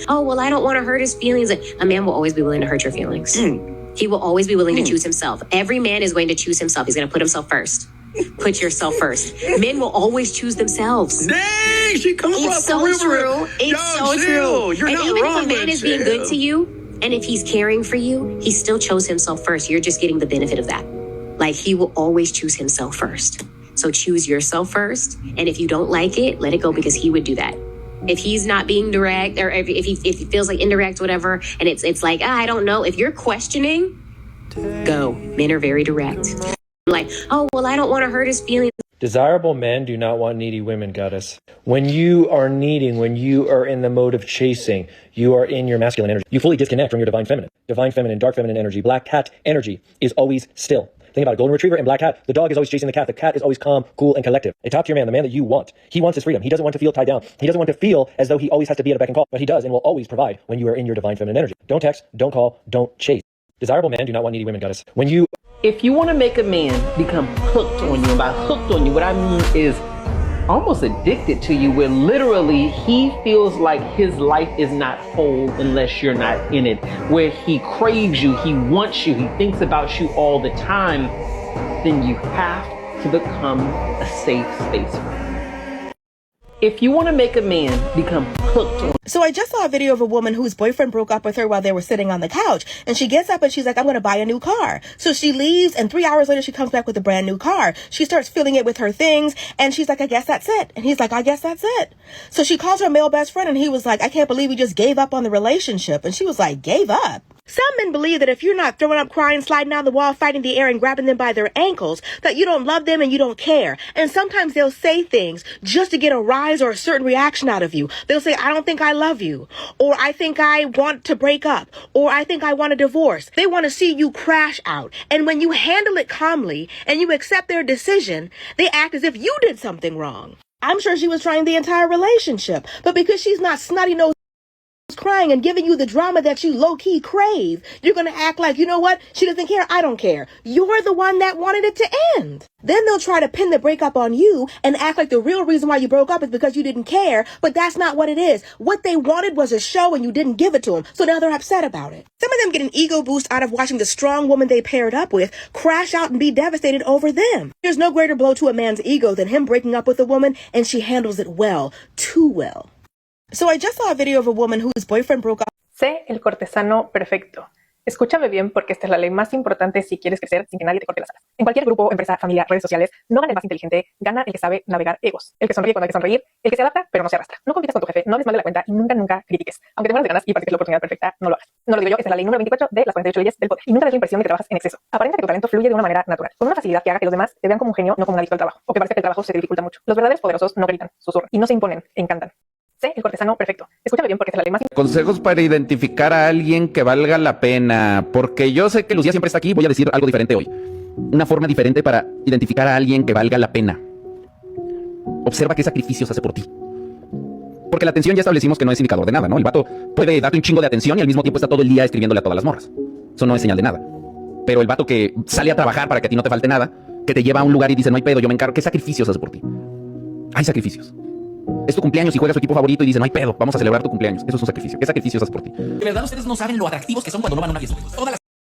Oh, well, I don't want to hurt his feelings. A man will always be willing to hurt your feelings. He will always be willing to choose himself. Every man is going to choose himself. He's going to put himself first. Put yourself first. Men will always choose themselves. Dang, she comes It's so true. It's so true. You're and not even wrong, if a man is being good to you, and if he's caring for you, he still chose himself first. You're just getting the benefit of that. Like, he will always choose himself first. So choose yourself first. And if you don't like it, let it go, because he would do that. If he's not being direct, or if he feels like indirect, whatever, and it's like, I don't know. If you're questioning, go. Men are very direct. Like, oh, well, I don't want to hurt his feelings. Desirable men do not want needy women, goddess. When you are needing, when you are in the mode of chasing, you are in your masculine energy. You fully disconnect from your divine feminine. Divine feminine, dark feminine energy. Black cat energy is always still. Think about it. Golden retriever and black cat. The dog is always chasing the cat. The cat is always calm, cool, and collective. A top tier man, the man that you want. He wants his freedom. He doesn't want to feel tied down. He doesn't want to feel as though he always has to be at a beck and call. But he does and will always provide when you are in your divine feminine energy. Don't text, don't call, don't chase. Desirable men do not want needy women, goddess. If you want to make a man become hooked on you, and by hooked on you, what I mean is almost addicted to you, where literally he feels like his life is not whole unless you're not in it, where he craves you, he wants you, he thinks about you all the time, then you have to become a safe space for him. If you want to make a man become hooked on. So I just saw a video of a woman whose boyfriend broke up with her while they were sitting on the couch. And she gets up and she's like, I'm going to buy a new car. So she leaves, and 3 hours later, she comes back with a brand new car. She starts filling it with her things. And she's like, I guess that's it. And he's like, I guess that's it. So she calls her male best friend, and he was like, I can't believe he just gave up on the relationship. And she was like, gave up? Some men believe that if you're not throwing up, crying, sliding down the wall, fighting the air, and grabbing them by their ankles, that you don't love them and you don't care. And sometimes they'll say things just to get a rise or a certain reaction out of you. They'll say, I don't think I love you, or I think I want to break up, or I think I want a divorce. They want to see you crash out. And when you handle it calmly and you accept their decision, they act as if you did something wrong. I'm sure she was trying the entire relationship, but because she's not snotty nosed crying and giving you the drama that you low-key crave, you're going to act like, you know what, she doesn't care, I don't care. You're the one that wanted it to end. Then they'll try to pin the breakup on you and act like the real reason why you broke up is because you didn't care, but that's not what it is. What they wanted was a show and you didn't give it to them, so now they're upset about it. Some of them get an ego boost out of watching the strong woman they paired up with crash out and be devastated over them. There's no greater blow to a man's ego than him breaking up with a woman, and she handles it well, too well. So I just saw a video of a woman whose boyfriend broke up. Sé el cortesano perfecto. Escúchame bien, porque esta es la ley más importante si quieres crecer sin que nadie te corte las alas. En cualquier grupo, empresa, familia, redes sociales, no gana el más inteligente, gana el que sabe navegar egos. El que sonríe cuando hay que sonreír, el que se adapta pero no se arrastra. No compitas con tu jefe, no hables mal de la cuenta y nunca critiques. Aunque te mueras de ganas y parece que es la oportunidad perfecta, no lo hagas. No lo digo yo, esta es la ley número 24 de las 48 leyes del poder. Y nunca des la impresión de que trabajas en exceso. Aparenta que tu talento fluye de una manera natural, con una facilidad que haga que los demás te vean como un genio, no como un adicto al trabajo, o que parezca que el trabajo se te dificulta mucho. Los verdaderos poderosos no gritan, susurran y no se imponen, encantan. Sé el cortesano perfecto. Escúchame bien, porque es la ley más... Consejos para identificar a alguien que valga la pena. Porque yo sé que Lucía siempre está aquí, voy a decir algo diferente hoy. Una forma diferente para identificar a alguien que valga la pena. Observa qué sacrificios hace por ti. Porque la atención ya establecimos que no es indicador de nada, ¿no? El vato puede darte un chingo de atención y al mismo tiempo está todo el día escribiéndole a todas las morras. Eso no es señal de nada. Pero el vato que sale a trabajar para que a ti no te falte nada, que te lleva a un lugar y dice, no hay pedo, yo me encargo. ¿Qué sacrificios hace por ti? Hay sacrificios. Es tu cumpleaños y juega su equipo favorito y dice, no hay pedo, vamos a celebrar tu cumpleaños. Eso es un sacrificio. ¿Qué sacrificios haces por ti? De verdad ustedes no saben lo atractivos que son cuando no van a una fiesta.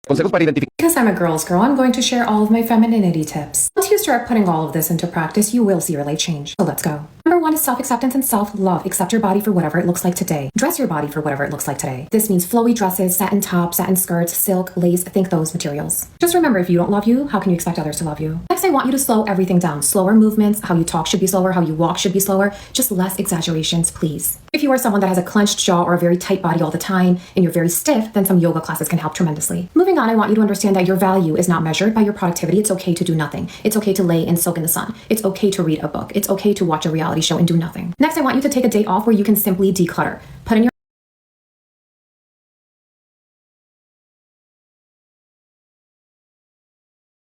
Consejos para identificar. Because I'm a girl's girl, I'm going to share all of my femininity tips. Once you start putting all of this into practice, you will see your life change. So let's go. Number 1 is self-acceptance and self-love. Accept your body for whatever it looks like today. Dress your body for whatever it looks like today. This means flowy dresses, satin tops, satin skirts, silk, lace, think those materials. Just remember, if you don't love you, how can you expect others to love you? Next, I want you to slow everything down. Slower movements, how you talk should be slower, how you walk should be slower. Just less exaggerations, please. If you are someone that has a clenched jaw or a very tight body all the time, and you're very stiff, then some yoga classes can help tremendously. Moving on, I want you to understand that your value is not measured by your productivity. It's okay to do nothing. It's okay to lay and soak in the sun. It's okay to read a book. It's okay to watch a reality show and do nothing. Next, I want you to take a day off where you can simply declutter. Put in your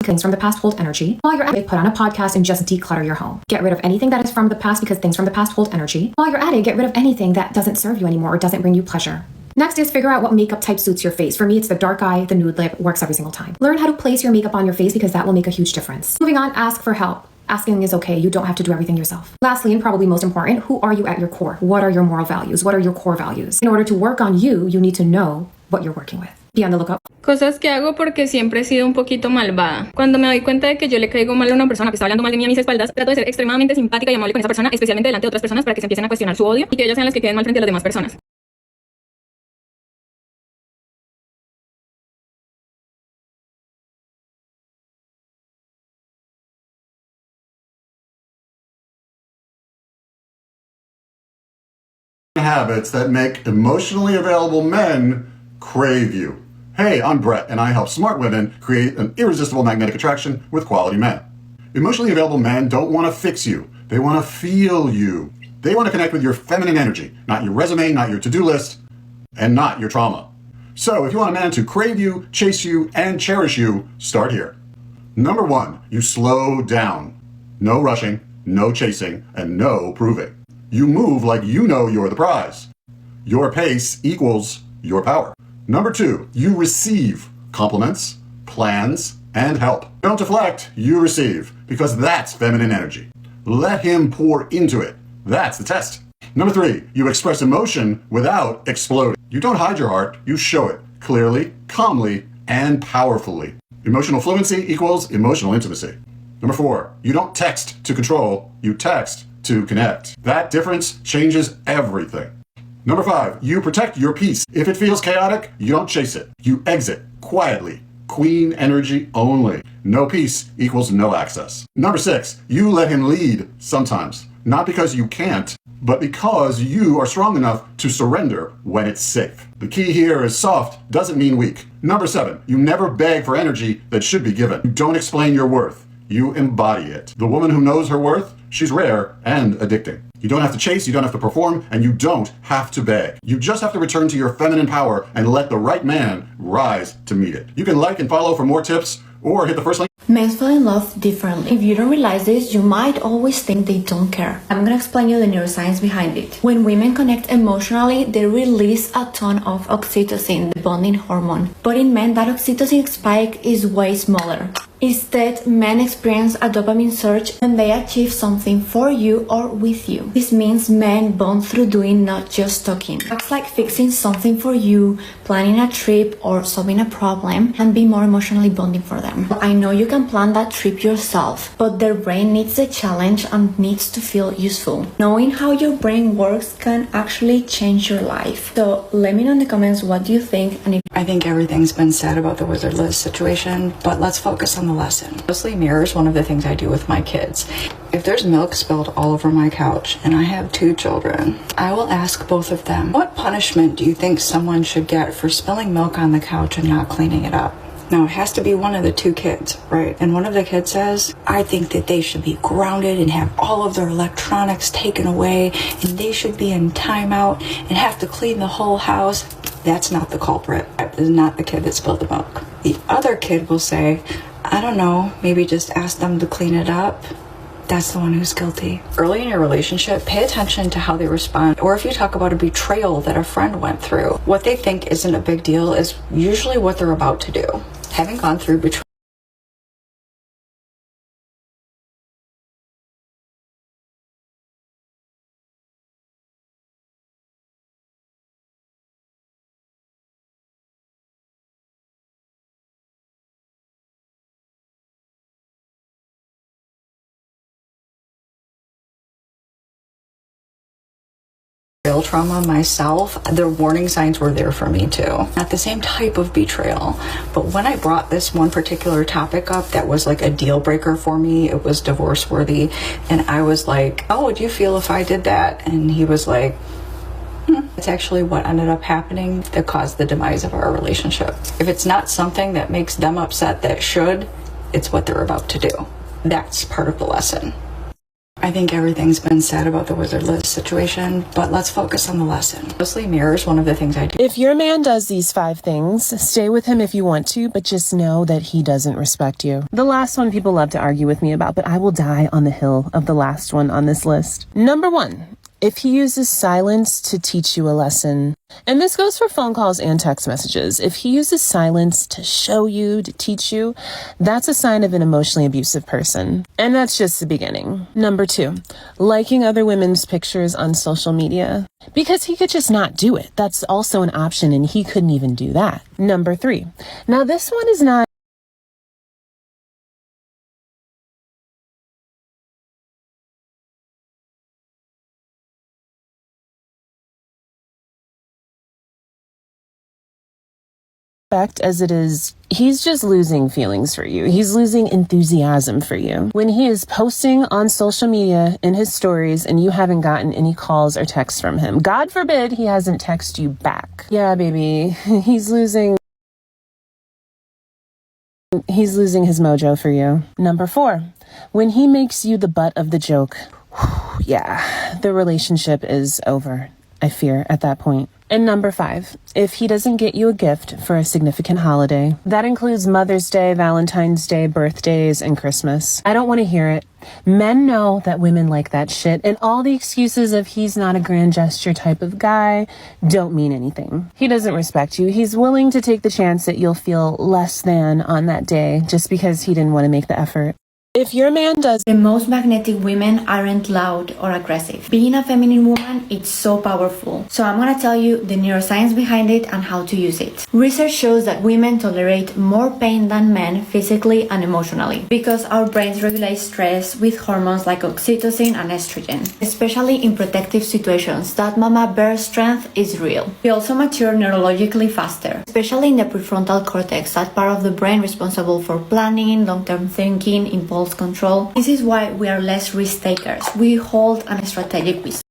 things from the past hold energy. While you're at it, put on a podcast and just declutter your home. Get rid of anything that is from the past because things from the past hold energy. While you're at it, get rid of anything that doesn't serve you anymore or doesn't bring you pleasure. Next is figure out what makeup type suits your face. For me, it's the dark eye, the nude lip, works every single time. Learn how to place your makeup on your face because that will make a huge difference. Moving on, ask for help. Asking is okay. You don't have to do everything yourself. Lastly, and probably most important, who are you at your core? What are your moral values? What are your core values? In order to work on you, you need to know what you're working with. Be on the lookout. Cosas que hago porque siempre he sido un poquito malvada. Cuando me doy cuenta de que yo le caigo mal a una persona que está hablando mal de mí a mis espaldas, trato de ser extremadamente simpática y amable con esa persona, especialmente delante de otras personas, para que se empiecen a cuestionar su odio y que ellas sean las que queden mal frente a las demás personas. Habits that make emotionally available men crave you. Hey, I'm Brett, and I help smart women create an irresistible magnetic attraction with quality men. Emotionally available men don't want to fix you. They want to feel you. They want to connect with your feminine energy, not your resume, not your to-do list, and not your trauma. So if you want a man to crave you, chase you, and cherish you, start here. Number 1, you slow down. No rushing, no chasing, and no proving. You move like you know you're the prize. Your pace equals your power. Number 2, you receive compliments, plans, and help. Don't deflect, you receive, because that's feminine energy. Let him pour into it. That's the test. Number 3, you express emotion without exploding. You don't hide your heart, you show it clearly, calmly, and powerfully. Emotional fluency equals emotional intimacy. Number 4, you don't text to control, you text to connect. That difference changes everything. Number 5, you protect your peace. If it feels chaotic, you don't chase it. You exit quietly. Queen energy only. No peace equals no access. Number 6, you let him lead sometimes. Not because you can't, but because you are strong enough to surrender when it's safe. The key here is soft doesn't mean weak. Number 7, you never beg for energy that should be given. You don't explain your worth. You embody it. The woman who knows her worth, she's rare and addicting. You don't have to chase, you don't have to perform, and you don't have to beg. You just have to return to your feminine power and let the right man rise to meet it. You can like and follow for more tips or hit the first link. Men fall in love differently. If you don't realize this, you might always think they don't care. I'm gonna explain you the neuroscience behind it. When women connect emotionally, they release a ton of oxytocin, the bonding hormone. But in men, that oxytocin spike is way smaller. Instead, men experience a dopamine surge when they achieve something for you or with you. This means men bond through doing, not just talking. Acts like fixing something for you, planning a trip, or solving a problem can be more emotionally bonding for them. I know you can plan that trip yourself, but their brain needs a challenge and needs to feel useful. Knowing how your brain works can actually change your life. So let me know in the comments what do you think, and if I think everything's been said about the Wizard Liz situation, but let's focus on the lesson. Mostly mirrors one of the things I do with my kids. If there's milk spilled all over my couch and I have 2 children, I will ask both of them, what punishment do you think someone should get for spilling milk on the couch and not cleaning it up? Now, it has to be one of the 2 kids, right? And one of the kids says, I think that they should be grounded and have all of their electronics taken away, and they should be in timeout and have to clean the whole house. That's not the culprit. That is not the kid that spilled the milk. The other kid will say, I don't know, maybe just ask them to clean it up. That's the one who's guilty. Early in your relationship, pay attention to how they respond. Or if you talk about a betrayal that a friend went through, what they think isn't a big deal is usually what they're about to do. Having gone through betrayal, trauma myself, the warning signs were there for me too. Not the same type of betrayal, but when I brought this one particular topic up that was like a deal breaker for me, it was divorce worthy, and I was like, how would you feel if I did that? And he was like, It's actually what ended up happening that caused the demise of our relationship. If it's not something that makes them upset that should, it's what they're about to do. That's part of the lesson. I think everything's been said about the Wizard Liz situation, but let's focus on the lesson. Mostly mirrors one of the things I do. If your man does these 5 things, stay with him if you want to, but just know that he doesn't respect you. The last one people love to argue with me about, but I will die on the hill of the last one on this list. Number 1, If he uses silence to teach you a lesson, and this goes for phone calls and text messages, if he uses silence to show you, to teach you, that's a sign of an emotionally abusive person. And that's just the beginning. Number 2, liking other women's pictures on social media. Because he could just not do it. That's also an option, and he couldn't even do that. Number 3, now this one is not as it is, he's just losing feelings for you. He's losing enthusiasm for you. When he is posting on social media in his stories and you haven't gotten any calls or texts from him, God forbid he hasn't texted you back. Yeah, baby, he's losing his mojo for you. Number 4, when he makes you the butt of the joke, yeah, the relationship is over, I fear, at that point. And number 5, if he doesn't get you a gift for a significant holiday, that includes Mother's Day, Valentine's Day, birthdays, and Christmas, I don't want to hear it. Men know that women like that shit, and all the excuses of he's not a grand gesture type of guy don't mean anything. He doesn't respect you. He's willing to take the chance that you'll feel less than on that day just because he didn't want to make the effort. If your man does... The most magnetic women aren't loud or aggressive. Being a feminine woman, it's so powerful. So I'm gonna tell you the neuroscience behind it and how to use it. Research shows that women tolerate more pain than men physically and emotionally because our brains regulate stress with hormones like oxytocin and estrogen. Especially in protective situations, that mama bear strength is real. We also mature neurologically faster, especially in the prefrontal cortex, that part of the brain responsible for planning, long-term thinking, impulse control. This is why we are less risk takers. We hold an strategic risk.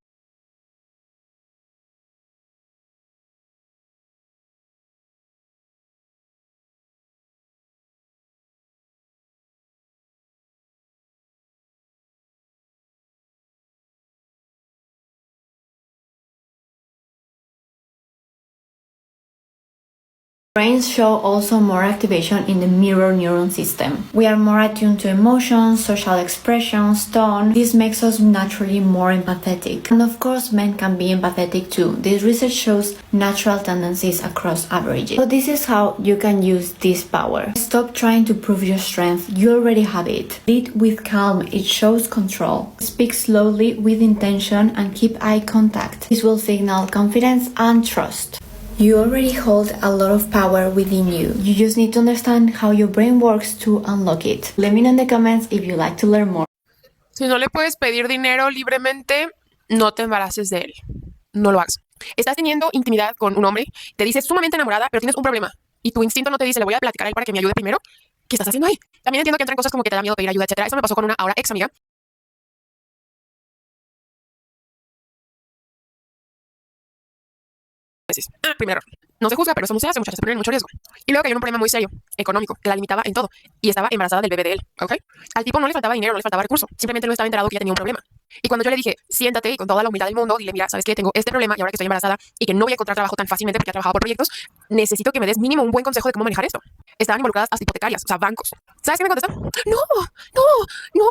Brains show also more activation in the mirror neuron system. We are more attuned to emotions, social expressions, tone. This makes us naturally more empathetic. And of course, men can be empathetic too. This research shows natural tendencies across averages. So this is how you can use this power. Stop trying to prove your strength. You already have it. Lead with calm. It shows control. Speak slowly with intention and keep eye contact. This will signal confidence and trust. You already hold a lot of power within you. You just need to understand how your brain works to unlock it. Let me know in the comments if you'd like to learn more. Si no le puedes pedir dinero libremente, no te embaraces de él. No lo hagas. Estás teniendo intimidad con un hombre, te dices sumamente enamorada, pero tienes un problema. Y tu instinto no te dice, le voy a platicar a él para que me ayude primero. ¿Qué estás haciendo ahí? También entiendo que entran cosas como que te da miedo pedir ayuda, etcétera. Eso me pasó con una ahora ex amiga. Primero, no se juzga, pero eso no se hace, muchas veces ponen mucho riesgo. Y luego cayó en un problema muy serio, económico, que la limitaba en todo. Y estaba embarazada del bebé de él, ¿ok? Al tipo no le faltaba dinero, no le faltaba recurso. Simplemente no estaba enterado que ella tenía un problema. Y cuando yo le dije, siéntate y con toda la humildad del mundo, dile, mira, ¿sabes qué? Tengo este problema y ahora que estoy embarazada y que no voy a encontrar trabajo tan fácilmente porque he trabajado por proyectos, necesito que me des mínimo un buen consejo de cómo manejar esto. Estaban involucradas hasta hipotecarias, o sea, bancos. ¿Sabes qué me contestó? No,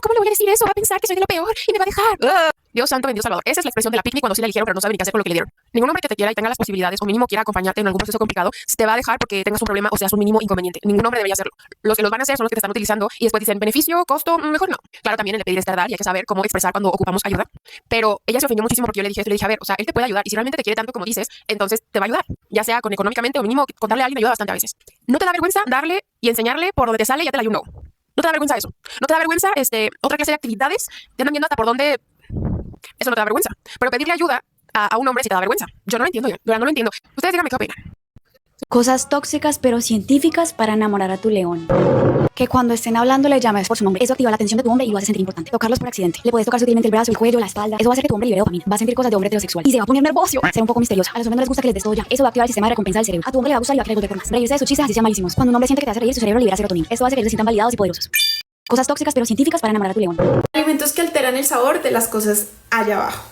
¿cómo le voy a decir eso? Va a pensar que soy de lo peor y me va a dejar. Dios santo, bendito Salvador. Esa es la expresión de la pick me cuando sí la eligieron, pero no saben ni qué hacer con lo que le dieron. Ningún hombre que te quiera y tenga las posibilidades o mínimo quiera acompañarte en algún proceso complicado te va a dejar porque tengas un problema o seas un mínimo inconveniente. Ningún hombre debería hacerlo. Los que los van a hacer son los que te están utilizando y después dicen beneficio, costo, mejor no. Claro, también en el pedir es tardar y hay que saber cómo expresar cuando ocupamos ayuda. Pero ella se ofendió muchísimo porque yo le dije, a ver, o sea, él te puede ayudar y si realmente te quiere tanto como dices, entonces te va a ayudar. Ya sea con económicamente o mínimo contarle a alguien ayuda bastante a veces. ¿No te da vergüenza darle y enseñarle por donde te sale y ya te la no? ¿No te da vergüenza eso? ¿No te da vergüenza otra clase de actividades? Te andan viendo hasta por dónde. Eso no te da vergüenza. Pero pedirle ayuda a un hombre sí te da vergüenza. Yo no lo entiendo, no lo entiendo. Ustedes díganme qué opinan. Cosas tóxicas pero científicas para enamorar a tu león. Que cuando estén hablando le llames por su nombre. Eso activa la atención de tu hombre y lo hace sentir importante. Tocarlos por accidente. Le puedes tocar sutilmente el brazo, el cuello, la espalda. Eso va a hacer que tu hombre libere dopamina. Va a sentir cosas de hombre heterosexual. Y se va a poner nervioso. Será un poco misteriosa. A los hombres no les gusta que les des todo ya. Eso va a activar el sistema de recompensa del cerebro. A tu hombre le va a gustar y va a querer volver por más. Reírse de sus chistes así sean malísimos. Cuando un hombre siente que te hace reír, su cerebro libera serotonina. Esto hace que ellos se sientan validados y poderosos. Cosas tóxicas pero científicas para enamorar a tu león. Alimentos que alteran el sabor de las cosas allá abajo.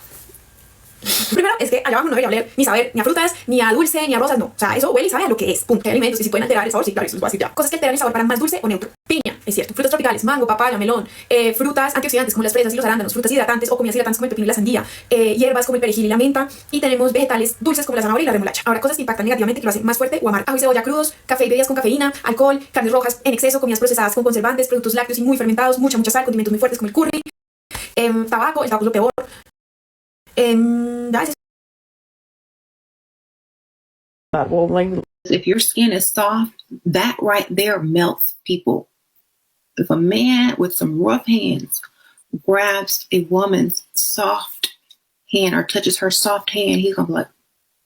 Primero es que allá abajo no debería oler ni saber ni a frutas, ni a dulce, ni a rosas, no. O sea, eso huele y sabe a lo que es. Punto. Hay alimentos y si pueden alterar el sabor, sí, claro, eso les voy a decir ya. Cosas que alteran el sabor para más dulce o neutro. Piña, es cierto. Frutas tropicales, mango, papaya, melón. Frutas antioxidantes como las fresas y los arándanos. Frutas hidratantes o comidas hidratantes como el pepino y la sandía. Hierbas como el perejil y la menta. Y tenemos vegetales dulces como la zanahoria y la remolacha. Ahora, cosas que impactan negativamente, que lo hacen más fuerte o amargo. Ajo y cebolla crudos, café y bebidas con cafeína, alcohol, carnes rojas en exceso, comidas procesadas con conservantes, productos lácteos y muy fermentados, mucha sal, condimentos muy fuertes como el curry. Tabaco, el tabaco es lo peor. If your skin is soft, that right there melts people. If a man with some rough hands grabs a woman's soft hand or touches her soft hand, he's gonna be like,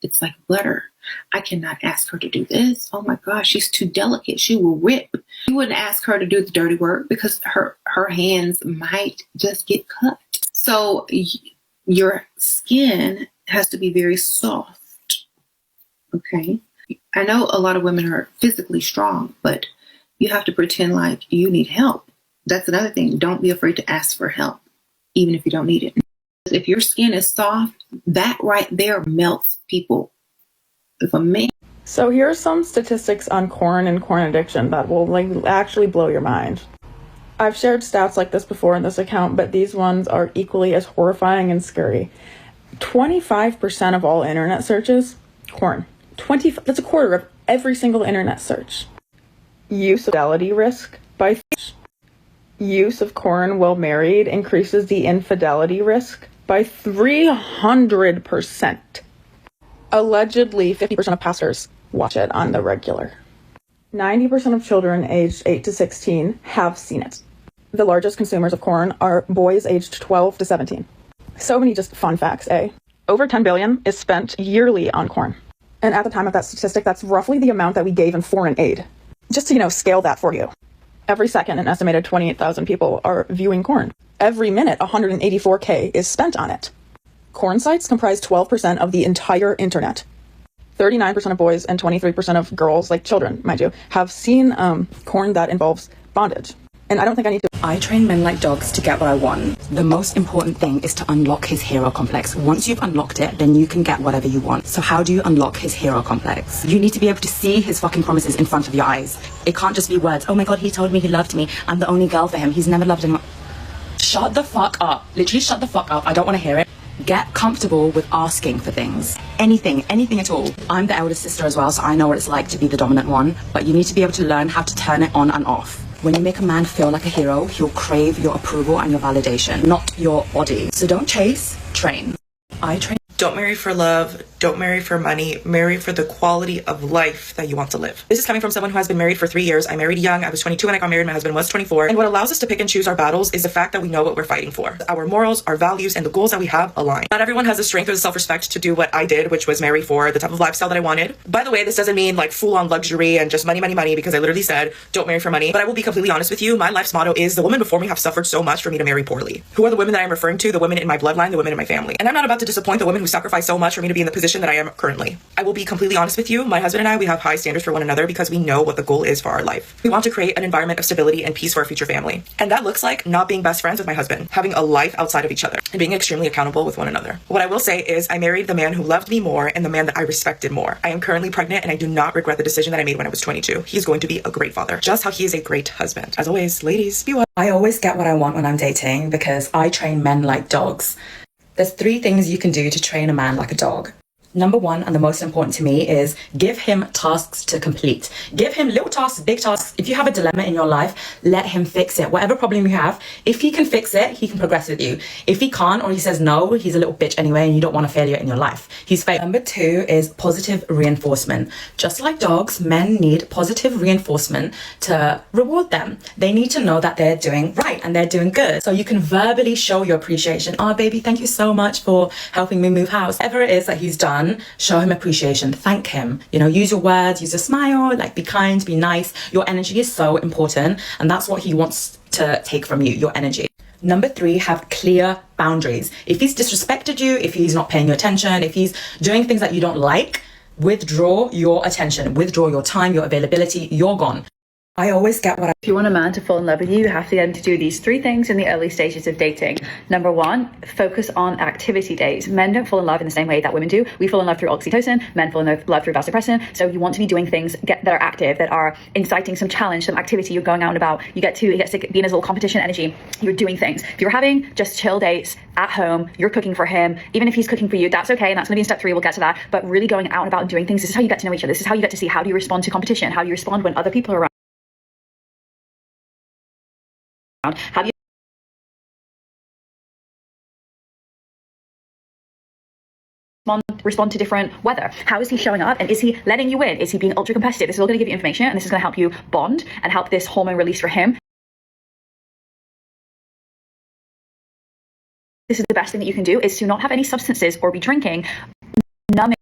it's like butter. I cannot ask her to do this. Oh my gosh, she's too delicate. She will rip. You wouldn't ask her to do the dirty work because her hands might just get cut. So your skin has to be very soft. Okay. I know a lot of women are physically strong, but you have to pretend like you need help. That's another thing. Don't be afraid to ask for help, even if you don't need it. If your skin is soft, that right there melts people. If a man. So here are some statistics on corn and corn addiction that will actually blow your mind. I've shared stats like this before in this account, but these ones are equally as horrifying and scary. 25% of all internet searches, corn. That's a quarter of every single internet search. Use of fidelity risk by use of corn while married increases the infidelity risk by 300%. Allegedly, 50% of pastors watch it on the regular. 90% of children aged 8 to 16 have seen it. The largest consumers of corn are boys aged 12 to 17. So many just fun facts, eh? Over $10 billion is spent yearly on corn. And at the time of that statistic, that's roughly the amount that we gave in foreign aid. Just to, scale that for you. Every second, an estimated 28,000 people are viewing corn. Every minute, 184K is spent on it. Corn sites comprise 12% of the entire internet. 39% of boys and 23% of girls, like children, mind you, have seen corn that involves bondage. And I don't think I need to. I train men like dogs to get what I want. The most important thing is to unlock his hero complex. Once you've unlocked it, then you can get whatever you want. So how do you unlock his hero complex? You need to be able to see his fucking promises in front of your eyes. It can't just be words. Oh my God, he told me he loved me. I'm the only girl for him. He's never loved anyone. Shut the fuck up. Literally shut the fuck up. I don't want to hear it. Get comfortable with asking for things. Anything at all. I'm the eldest sister as well, so I know what it's like to be the dominant one. But you need to be able to learn how to turn it on and off. When you make a man feel like a hero, he'll crave your approval and your validation, not your body. So don't chase, train. I train. Don't marry for love. Don't marry for money. Marry for the quality of life that you want to live. This is coming from someone who has been married for 3 years. I married young. I was 22 when I got married. My husband was 24. And what allows us to pick and choose our battles is the fact that we know what we're fighting for. Our morals, our values, and the goals that we have align. Not everyone has the strength or the self-respect to do what I did, which was marry for the type of lifestyle that I wanted. By the way, this doesn't mean like full-on luxury and just money, money, money, because I literally said, don't marry for money. But I will be completely honest with you. My life's motto is the women before me have suffered so much for me to marry poorly. Who are the women that I'm referring to? The women in my bloodline, the women in my family. And I'm not about to disappoint the women who sacrificed so much for me to be in the position that I am currently. I will be completely honest with you. My husband and I, we have high standards for one another because we know what the goal is for our life. We want to create an environment of stability and peace for our future family. And that looks like not being best friends with my husband, having a life outside of each other, and being extremely accountable with one another. What I will say is I married the man who loved me more and the man that I respected more. I am currently pregnant and I do not regret the decision that I made when I was 22. He's going to be a great father, just how he is a great husband. As always, ladies, be well. I always get what I want when I'm dating because I train men like dogs. There's 3 things you can do to train a man like a dog. Number 1, and the most important to me, is give him tasks to complete. Give him little tasks, big tasks. If you have a dilemma in your life, let him fix it. Whatever problem you have, if he can fix it, he can progress with you. If he can't, or he says no, he's a little bitch anyway, and you don't want a failure in your life. He's fake. Number 2 is positive reinforcement. Just like dogs, men need positive reinforcement to reward them. They need to know that they're doing right and they're doing good. So you can verbally show your appreciation. Oh, baby, thank you so much for helping me move house. Whatever it is that he's done, show him appreciation, thank him, use your words, use a smile, be kind, be nice. Your energy is so important, and that's what he wants to take from you, your energy. Number 3, have clear boundaries. If he's disrespected you, if he's not paying you attention, if he's doing things that you don't like, withdraw your attention, withdraw your time, your availability, you're gone. I always get what I... If you want a man to fall in love with you, you have to get him to do these 3 things in the early stages of dating. Number 1, focus on activity dates. Men don't fall in love in the same way that women do. We fall in love through oxytocin, men fall in love through vasopressin. So you want to be doing things that are active, that are inciting some challenge, some activity. You're going out and about. You get to be in his little competition energy. You're doing things. If you're having just chill dates at home, you're cooking for him, even if he's cooking for you, that's okay. And that's going to be in step 3. We'll get to that. But really going out and about and doing things. This is how you get to know each other. This is how you get to see how do you respond to competition? How do you respond when other people are around? How do you respond to different weather? How is he showing up, and is he letting you in? Is he being ultra competitive? This is all going to give you information, and this is going to help you bond and help this hormone release for him. This is the best thing that you can do, is to not have any substances or be drinking. Numbing.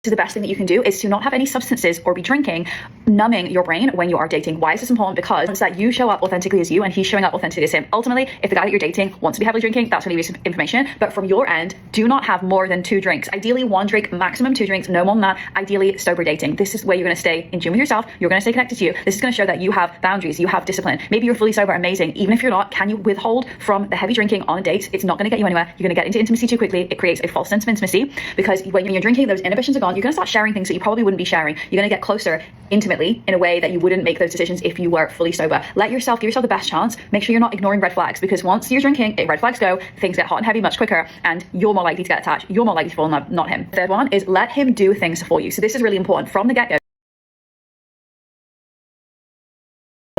So the best thing that you can do is to not have any substances or be drinking, numbing your brain when you are dating. Why is this important? Because once that you show up authentically as you and he's showing up authentically as him. Ultimately, if the guy that you're dating wants to be heavily drinking, that's going to give you some information. But from your end, do not have more than 2 drinks. Ideally 1 drink, maximum 2 drinks, no more than that. Ideally sober dating. This is where you're going to stay in tune with yourself. You're going to stay connected to you. This is going to show that you have boundaries, you have discipline. Maybe you're fully sober, amazing. Even if you're not, can you withhold from the heavy drinking on a date? It's not going to get you anywhere. You're going to get into intimacy too quickly. It creates a false sense of intimacy, because when you're drinking, those inhibitions are gone. You're going to start sharing things that you probably wouldn't be sharing. You're going to get closer intimately in a way that you wouldn't make those decisions if you were fully sober. Give yourself the best chance. Make sure you're not ignoring red flags, because once you're drinking, red flags go, things get hot and heavy much quicker, and you're more likely to get attached. You're more likely to fall in love, not him. Third one is let him do things for you. So this is really important from the get-go.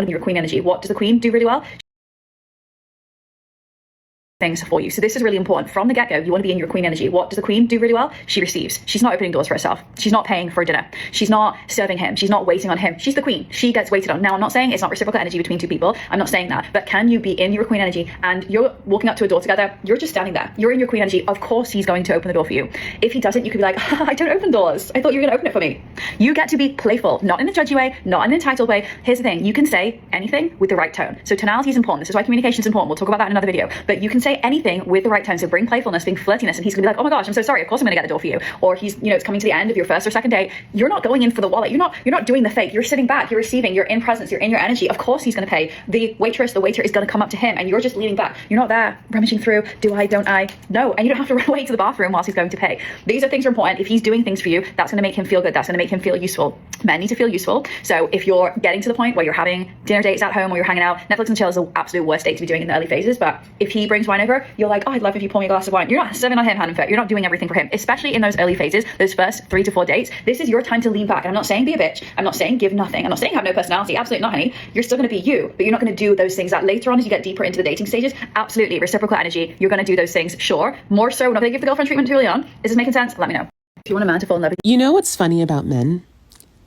Your queen energy. What does the queen do really well? Things for you. So this is really important from the get-go. You want to be in your queen energy. What does the queen do really well? She receives. She's not opening doors for herself. She's not paying for dinner. She's not serving him. She's not waiting on him. She's the queen. She gets waited on. Now, I'm not saying it's not reciprocal energy between 2 people. I'm not saying that. But can you be in your queen energy and you're walking up to a door together? You're just standing there. You're in your queen energy. Of course, he's going to open the door for you. If he doesn't, you could be like, I don't open doors. I thought you were going to open it for me. You get to be playful, not in a judgy way, not in an entitled way. Here's the thing. You can say anything with the right tone. So tonality is important. This is why communication is important. We'll talk about that in another video. But you can say anything with the right tone. So bring playfulness, bring flirtiness, and he's gonna be like, oh my gosh, I'm so sorry. Of course I'm gonna get the door for you. Or he's, it's coming to the end of your first or second date. You're not going in for the wallet. You're not doing the fake. You're sitting back. You're receiving. You're in presence. You're in your energy. Of course he's gonna pay. The waiter is gonna come up to him, and you're just leaning back. You're not there rummaging through. Do I? Don't I? No. And you don't have to run away to the bathroom whilst he's going to pay. These are things that are important. If he's doing things for you, that's gonna make him feel good. That's gonna make him feel useful. Men need to feel useful. So if you're getting to the point where you're having dinner dates at home or you're hanging out, Netflix and chill is the absolute worst date to be doing in the early phases. But if he brings wine over, you're like, oh, I'd love if you pour me a glass of wine. You're not serving on him hand and foot. You're not doing everything for him, especially in those early phases, those first 3 to 4 dates. This is your time to lean back. And I'm not saying be a bitch. I'm not saying give nothing. I'm not saying have no personality. Absolutely not, honey. You're still going to be you, but you're not going to do those things that later on as you get deeper into the dating stages. Absolutely. Reciprocal energy. You're going to do those things. Sure. More so, we're not going to give the girlfriend treatment too early on. Is this making sense? Let me know. If you want a man to fall in love with you. You know what's funny about men?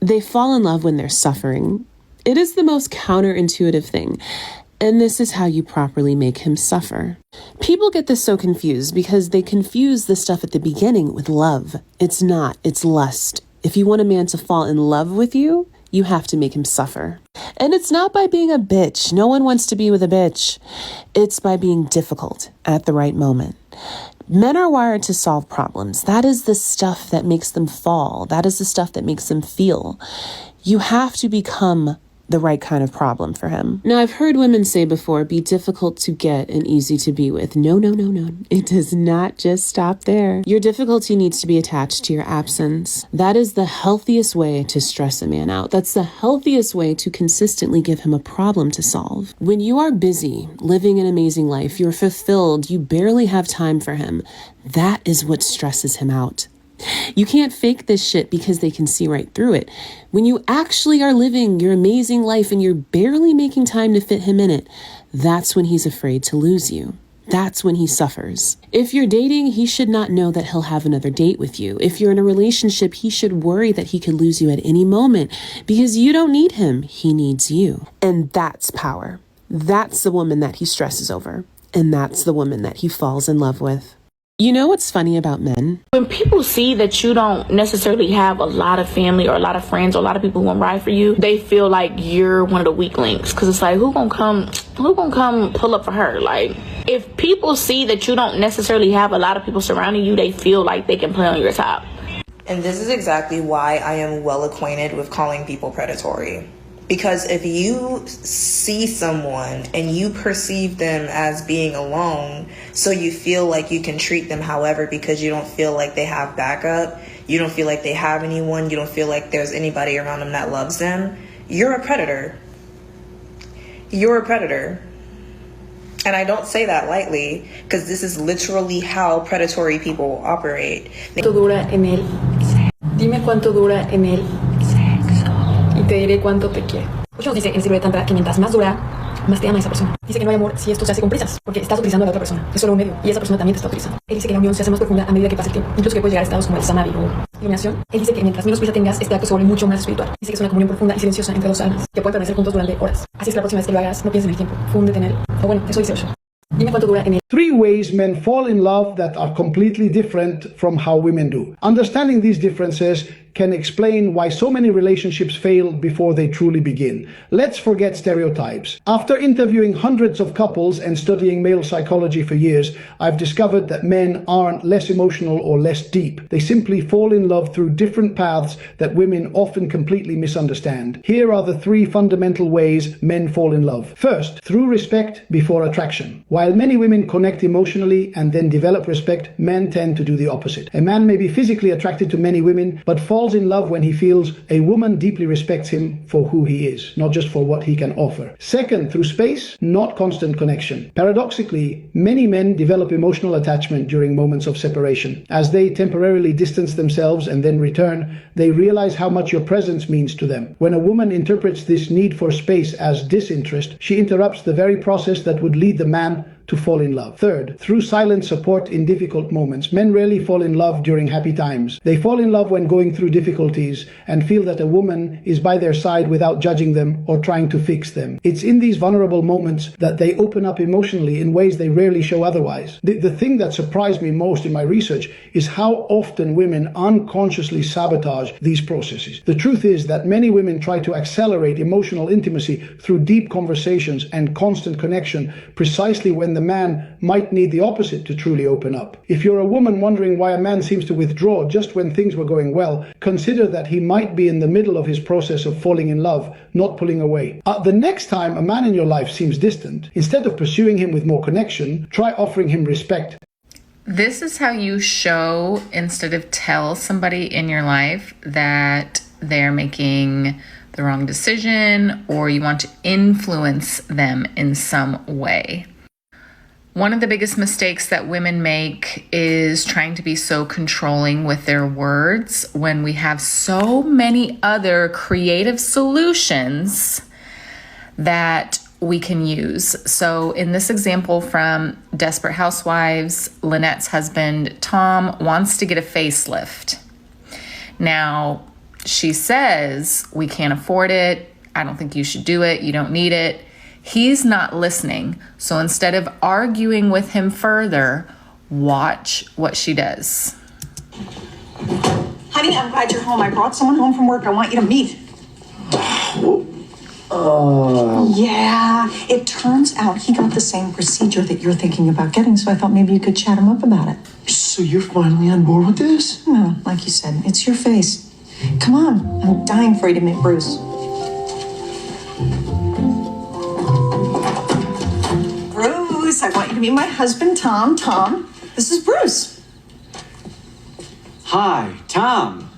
They fall in love when they're suffering. It is the most counterintuitive thing. And this is how you properly make him suffer. People get this so confused because they confuse the stuff at the beginning with love. It's not, it's lust. If you want a man to fall in love with you, you have to make him suffer. And it's not by being a bitch. No one wants to be with a bitch. It's by being difficult at the right moment. Men are wired to solve problems. That is the stuff that makes them fall. That is the stuff that makes them feel. You have to become the right kind of problem for him. Now, I've heard women say before, be difficult to get and easy to be with. No. It does not just stop there. Your difficulty needs to be attached to your absence. That is the healthiest way to stress a man out. That's the healthiest way to consistently give him a problem to solve. When you are busy, living an amazing life, you're fulfilled, you barely have time for him. That is what stresses him out. You can't fake this shit because they can see right through it. When you actually are living your amazing life and you're barely making time to fit him in it, that's when he's afraid to lose you. That's when he suffers. If you're dating, he should not know that he'll have another date with you. If you're in a relationship, he should worry that he could lose you at any moment because you don't need him. He needs you. And that's power. That's the woman that he stresses over. And that's the woman that he falls in love with. You know what's funny about men? When people see that you don't necessarily have a lot of family or a lot of friends or a lot of people who want to ride for you, they feel like you're one of the weak links. Because it's like, who gonna come pull up for her? Like, if people see that you don't necessarily have a lot of people surrounding you, they feel like they can play on your top. And this is exactly why I am well acquainted with calling people predatory. Because if you see someone and you perceive them as being alone, so you feel like you can treat them however because you don't feel like they have backup, you don't feel like they have anyone, you don't feel like there's anybody around them that loves them, you're a predator. You're a predator. And I don't say that lightly, because this is literally how predatory people operate. ¿Cuánto dura en el sexo? Dime cuánto dura en el sexo y te diré cuánto te quiere. Ocho nos dice en el libro de Tantra que mientras más dura, más te ama esa persona. Dice que no hay amor si esto se hace con prisas, porque estás utilizando a la otra persona. Es solo un medio y esa persona también te está utilizando. Él dice que la unión se hace más profunda a medida que pasa el tiempo, incluso que puedes llegar a estados como el samadhi o iluminación. Él dice que mientras menos prisa tengas, este acto se vuelve mucho más espiritual. Dice que es una comunión profunda y silenciosa entre dos almas, que pueden permanecer juntos durante horas. Así es que la próxima vez que lo hagas, no pienses en el tiempo, fúndete en él. O bueno, eso dice Osho. Dime cuánto dura en el... 3 ways men fall in love that are completely different from how women do. Understanding these differences can explain why so many relationships fail before they truly begin. Let's forget stereotypes. After interviewing hundreds of couples and studying male psychology for years, I've discovered that men aren't less emotional or less deep. They simply fall in love through different paths that women often completely misunderstand. Here are the 3 fundamental ways men fall in love. First, through respect before attraction. While many women connect emotionally and then develop respect, men tend to do the opposite. A man may be physically attracted to many women, but falls in love when he feels a woman deeply respects him for who he is, not just for what he can offer. Second, through space, not constant connection. Paradoxically, many men develop emotional attachment during moments of separation. As they temporarily distance themselves and then return, they realize how much your presence means to them. When a woman interprets this need for space as disinterest, she interrupts the very process that would lead the man to fall in love. Third, through silent support in difficult moments. Men rarely fall in love during happy times. They fall in love when going through difficulties and feel that a woman is by their side without judging them or trying to fix them. It's in these vulnerable moments that they open up emotionally in ways they rarely show otherwise. The thing that surprised me most in my research is how often women unconsciously sabotage these processes. The truth is that many women try to accelerate emotional intimacy through deep conversations and constant connection precisely when the man might need the opposite to truly open up. If you're a woman wondering why a man seems to withdraw just when things were going well, consider that he might be in the middle of his process of falling in love, not pulling away. The next time a man in your life seems distant, instead of pursuing him with more connection, try offering him respect. This is how you show instead of tell somebody in your life that they're making the wrong decision or you want to influence them in some way. One of the biggest mistakes that women make is trying to be so controlling with their words when we have so many other creative solutions that we can use. So in this example from Desperate Housewives, Lynette's husband, Tom, wants to get a facelift. Now, she says, we can't afford it. I don't think you should do it. You don't need it. He's not listening. So instead of arguing with him further, watch what she does. Honey, I'm glad you're home. I brought someone home from work I want you to meet. Yeah, it turns out he got the same procedure that you're thinking about getting, so I thought maybe you could chat him up about it. So you're finally on board with this? No, like you said, it's your face. Come on, I'm dying for you to meet Bruce. Bruce, I want you to meet my husband, Tom. Tom, this is Bruce. Hi, Tom.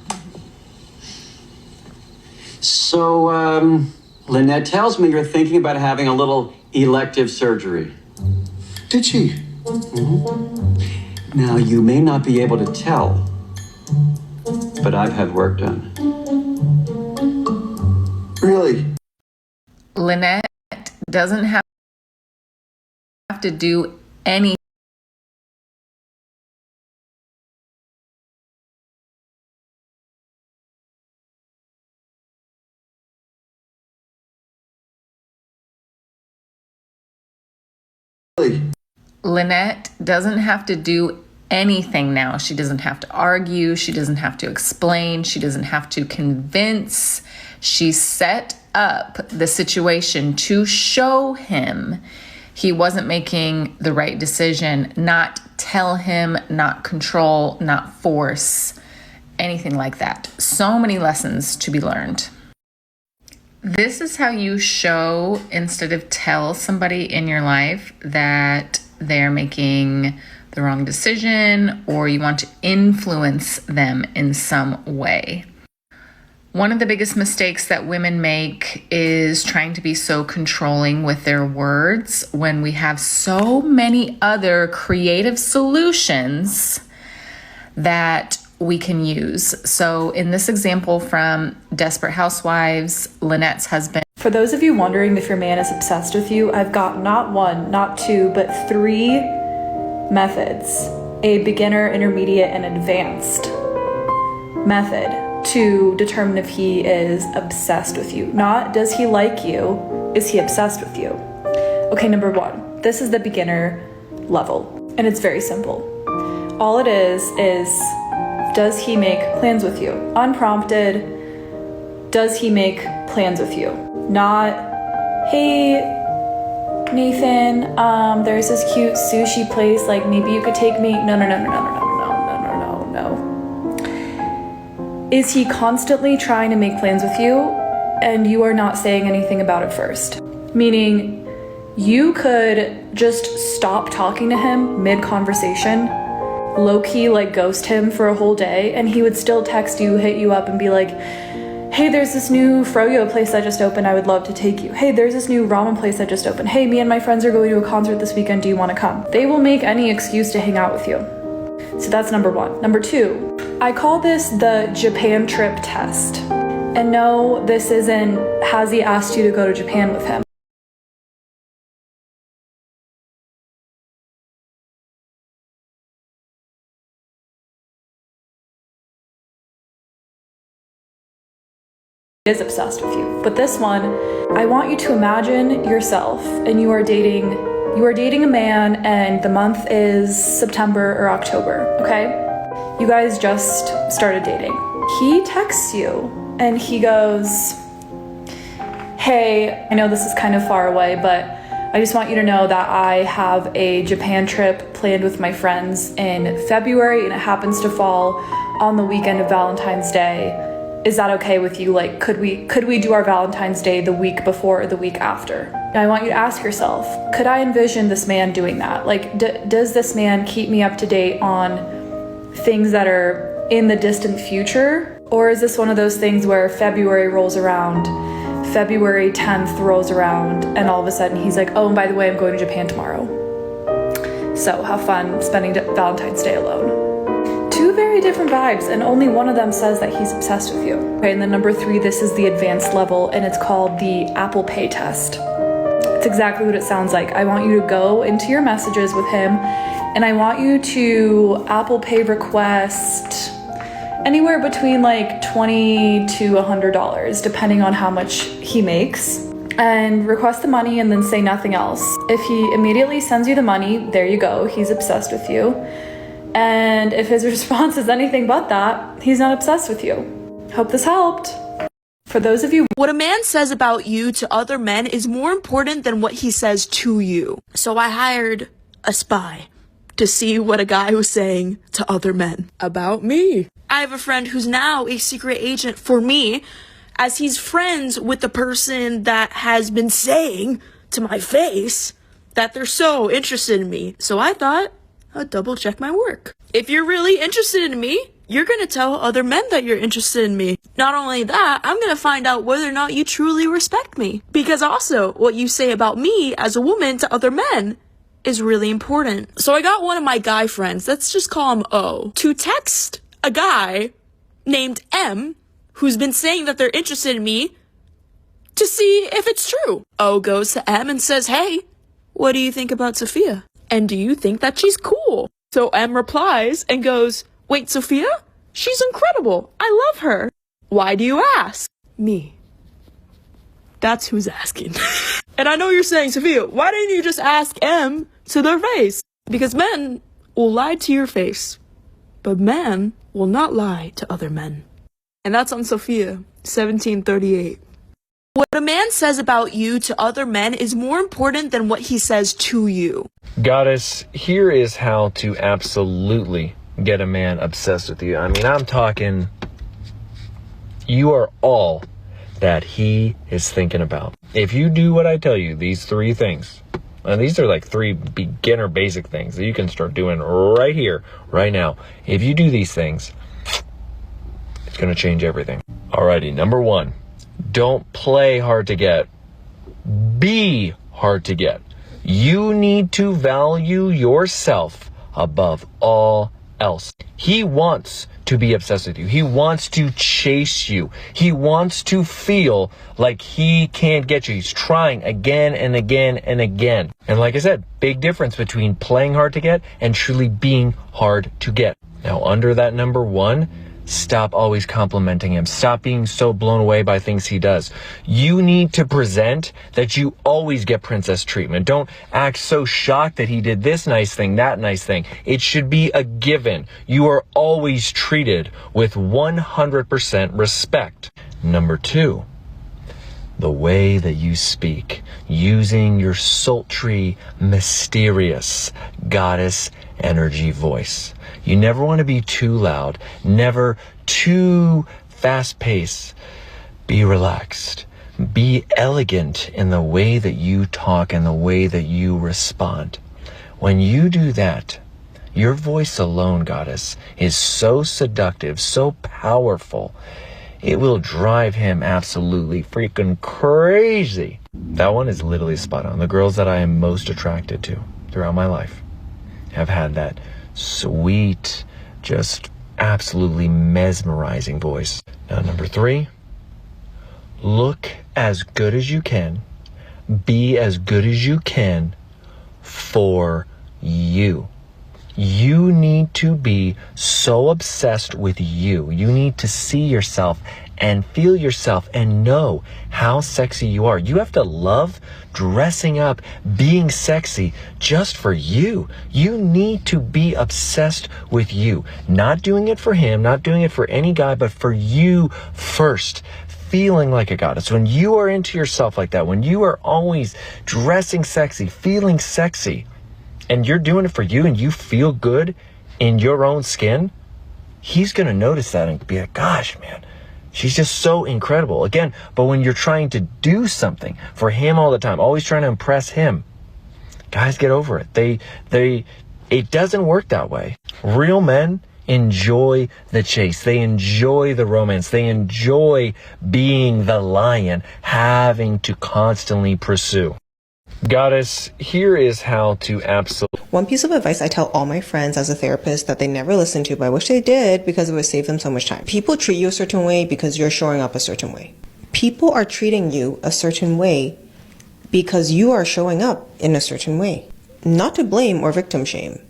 So, Lynette tells me you're thinking about having a little elective surgery. Did she? Mm-hmm. Now, you may not be able to tell, but I've had work done. Really? Lynette doesn't have to do anything. Lynette doesn't have to do anything now. She doesn't have to argue. She doesn't have to explain. She doesn't have to convince. She set up the situation to show him he wasn't making the right decision, not tell him, not control, not force. anything like that. So many lessons to be learned. This is how you show instead of tell somebody in your life that they're making the wrong decision or you want to influence them in some way. One of the biggest mistakes that women make is trying to be so controlling with their words when we have so many other creative solutions that we can use. So in this example from Desperate Housewives, Lynette's husband. For those of you wondering if your man is obsessed with you, I've got not one, not two, but 3 methods. A beginner, intermediate, and advanced method to determine if he is obsessed with you. Not does he like you, is he obsessed with you? Okay, number 1. This is the beginner level, and it's very simple. All it is does he make plans with you? Unprompted, does he make plans with you? Not, hey, Nathan, there's this cute sushi place, like maybe you could take me. No. Is he constantly trying to make plans with you and you are not saying anything about it first? Meaning you could just stop talking to him mid-conversation, low-key like ghost him for a whole day, and he would still text you, hit you up and be like, hey, there's this new froyo place that just opened, I would love to take you. Hey, there's this new ramen place that just opened. Hey, me and my friends are going to a concert this weekend, do you want to come? They will make any excuse to hang out with you. So that's number 1. Number 2, I call this the Japan trip test. And no, this isn't, has he asked you to go to Japan with him? Is obsessed with you. But this one, I want you to imagine yourself and you are dating a man and the month is September or October, okay? You guys just started dating. He texts you and he goes, hey, I know this is kind of far away, but I just want you to know that I have a Japan trip planned with my friends in February and it happens to fall on the weekend of Valentine's Day. Is that okay with you? Like, could we do our Valentine's Day the week before or the week after? And I want you to ask yourself, could I envision this man doing that? Like, does this man keep me up to date on things that are in the distant future? Or is this one of those things where February rolls around, February 10th rolls around, and all of a sudden he's like, oh, and by the way, I'm going to Japan tomorrow. So have fun spending Valentine's Day alone. 2 very different vibes, and only one of them says that he's obsessed with you. Okay, and then number 3, this is the advanced level, and it's called the Apple Pay test. It's exactly what it sounds like. I want you to go into your messages with him, and I want you to Apple Pay request anywhere between like $20 to $100, depending on how much he makes. And request the money and then say nothing else. If he immediately sends you the money, there you go, he's obsessed with you. And if his response is anything but that, he's not obsessed with you. Hope this helped. For those of you, what a man says about you to other men is more important than what he says to you. So I hired a spy to see what a guy was saying to other men about me. I have a friend who's now a secret agent for me, as he's friends with the person that has been saying to my face that they're so interested in me. So I thought, I'll double check my work. If you're really interested in me, you're gonna tell other men that you're interested in me. Not only that, I'm gonna find out whether or not you truly respect me. Because also, what you say about me as a woman to other men is really important. So I got one of my guy friends, let's just call him O, to text a guy named M, who's been saying that they're interested in me, to see if it's true. O goes to M and says, hey, what do you think about Sophia? And do you think that she's cool? So M replies and goes, wait, Sophia? She's incredible. I love her. Why do you ask? Me. That's who's asking. And I know you're saying, Sophia, why didn't you just ask M to their face? Because men will lie to your face, but men will not lie to other men. And that's on Sophia, 1738. What a man says about you to other men is more important than what he says to you. Goddess, here is how to absolutely get a man obsessed with you. I mean, I'm talking, you are all that he is thinking about. If you do what I tell you, these 3 things, and these are like 3 beginner basic things that you can start doing right here, right now. If you do these things, it's going to change everything. Alrighty, number 1, don't play hard to get. Be hard to get. You need to value yourself above all else. He wants to be obsessed with you. He wants to chase you. He wants to feel like he can't get you. He's trying again and again and again. And like I said, big difference between playing hard to get and truly being hard to get. Now, under that number 1, stop always complimenting him. Stop being so blown away by things he does. You need to present that you always get princess treatment. Don't act so shocked that he did this nice thing, that nice thing. It should be a given. You are always treated with 100% respect. Number 2, the way that you speak, using your sultry, mysterious goddess energy voice. You never want to be too loud, never too fast-paced. Be relaxed. Be elegant in the way that you talk and the way that you respond. When you do that, your voice alone, goddess, is so seductive, so powerful. It will drive him absolutely freaking crazy. That one is literally spot on. The girls that I am most attracted to throughout my life have had that sweet, just absolutely mesmerizing voice. Now, number 3, look as good as you can, be as good as you can for you. You need to be so obsessed with you. You need to see yourself and feel yourself and know how sexy you are. You have to love dressing up, being sexy just for you. You need to be obsessed with you. Not doing it for him, not doing it for any guy, but for you first. Feeling like a goddess. When you are into yourself like that, when you are always dressing sexy, feeling sexy, and you're doing it for you and you feel good in your own skin, he's going to notice that and be like, gosh, man, she's just so incredible. Again, but when you're trying to do something for him all the time, always trying to impress him, guys, get over it. It doesn't work that way. Real men enjoy the chase. They enjoy the romance. They enjoy being the lion, having to constantly pursue. Goddess, here is how to absolutely... One piece of advice I tell all my friends as a therapist that they never listen to, but I wish they did because it would save them so much time. People treat you a certain way because you're showing up a certain way. People are treating you a certain way because you are showing up in a certain way. Not to blame or victim shame,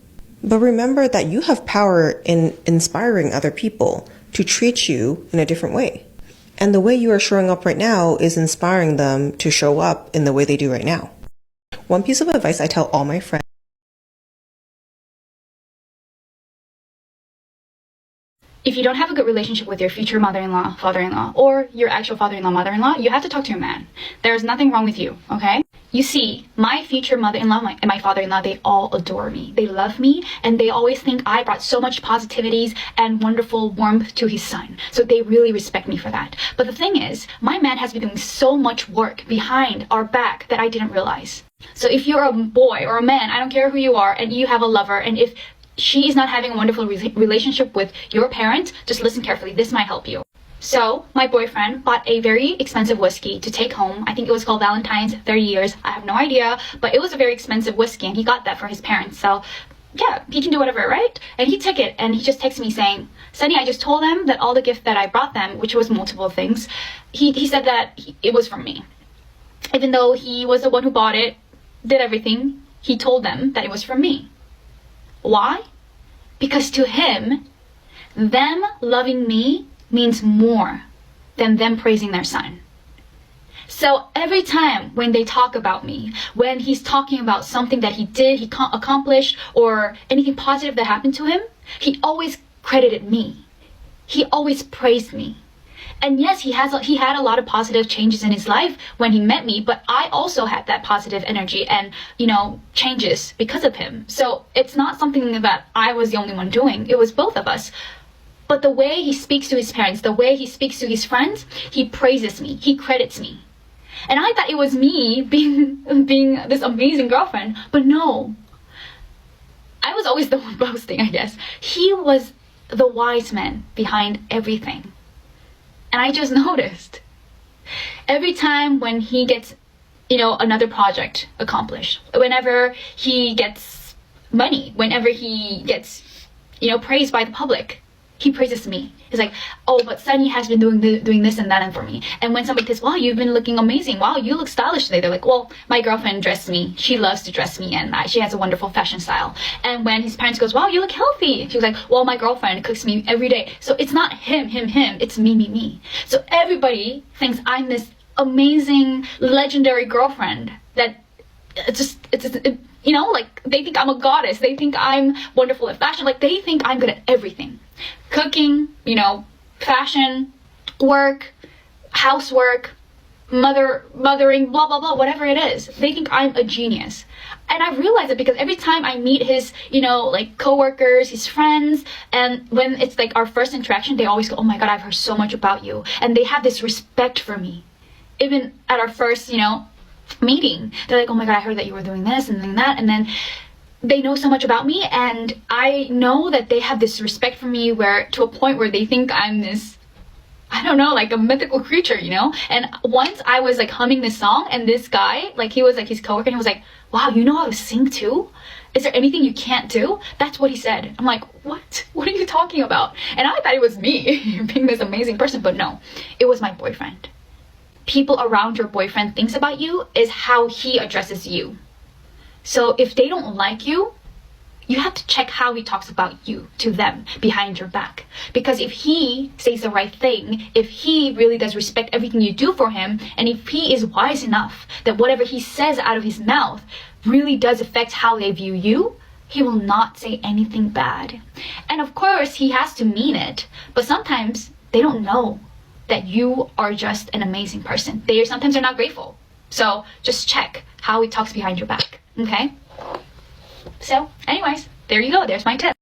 but remember that you have power in inspiring other people to treat you in a different way. And the way you are showing up right now is inspiring them to show up in the way they do right now. One piece of advice I tell all my friends. If you don't have a good relationship with your future mother-in-law, father-in-law, or your actual father-in-law, mother-in-law, you have to talk to a man. There's nothing wrong with you, okay? You see, my future mother-in-law and my father-in-law, they all adore me. They love me, and they always think I brought so much positivities and wonderful warmth to his son. So they really respect me for that. But the thing is, my man has been doing so much work behind our back that I didn't realize. So if you're a boy or a man, I don't care who you are, and you have a lover, and if she is not having a wonderful relationship with your parent, just listen carefully. This might help you. So my boyfriend bought a very expensive whiskey to take home. I think it was called Valentine's 30 years. I have no idea, but it was a very expensive whiskey, and he got that for his parents. So yeah, he can do whatever, right? And he took it, and he just texted me saying, Sunny, I just told them that all the gift that I brought them, which was multiple things, he said that it was from me. Even though he was the one who bought it, did everything, he told them that it was from me. Why? Because to him, them loving me means more than them praising their son. So every time when they talk about me, when he's talking about something that he did, he accomplished, or anything positive that happened to him, he always credited me. He always praised me. And yes, he had a lot of positive changes in his life when he met me, but I also had that positive energy and, you know, changes because of him. So it's not something that I was the only one doing. It was both of us. But the way he speaks to his parents, the way he speaks to his friends, he praises me, he credits me. And I thought it was me being this amazing girlfriend, but no. I was always the one boasting, I guess. He was the wise man behind everything. And I just noticed. Every time when he gets, you know, another project accomplished, whenever he gets money, whenever he gets, you know, praised by the public, he praises me. He's like, oh, but Sunny has been doing this and that and for me. And when somebody says, wow, you've been looking amazing. Wow, you look stylish today. They're like, well, my girlfriend dressed me. She loves to dress me and she has a wonderful fashion style. And when his parents goes, wow, you look healthy. She was like, well, my girlfriend cooks me every day. So it's not him. It's me. So everybody thinks I'm this amazing, legendary girlfriend that you know, like they think I'm a goddess. They think I'm wonderful at fashion. Like they think I'm good at everything. Cooking, you know, fashion, work, housework, mothering, blah, blah, blah, whatever it is. They think I'm a genius. And I realize it because every time I meet his, you know, like coworkers, his friends, and when it's like our first interaction, they always go, oh my God, I've heard so much about you. And they have this respect for me. Even at our first, you know, meeting, they're like, oh my God, I heard that you were doing this and doing that. And then they know so much about me, and I know that they have this respect for me where to a point where they think I'm this, I don't know, like a mythical creature, you know? And once I was like humming this song, and this guy, like he was like his coworker, and he was like, wow, you know how to sing too? Is there anything you can't do? That's what he said. I'm like, what? What are you talking about? And I thought it was me being this amazing person, but no, it was my boyfriend. People around your boyfriend thinks about you is how he addresses you. So if they don't like you, you have to check how he talks about you to them behind your back. Because if he says the right thing, if he really does respect everything you do for him, and if he is wise enough that whatever he says out of his mouth really does affect how they view you, he will not say anything bad. And of course, he has to mean it. But sometimes they don't know that you are just an amazing person. Sometimes they're not grateful. So just check how he talks behind your back. Okay? So anyways, there you go. There's my tip.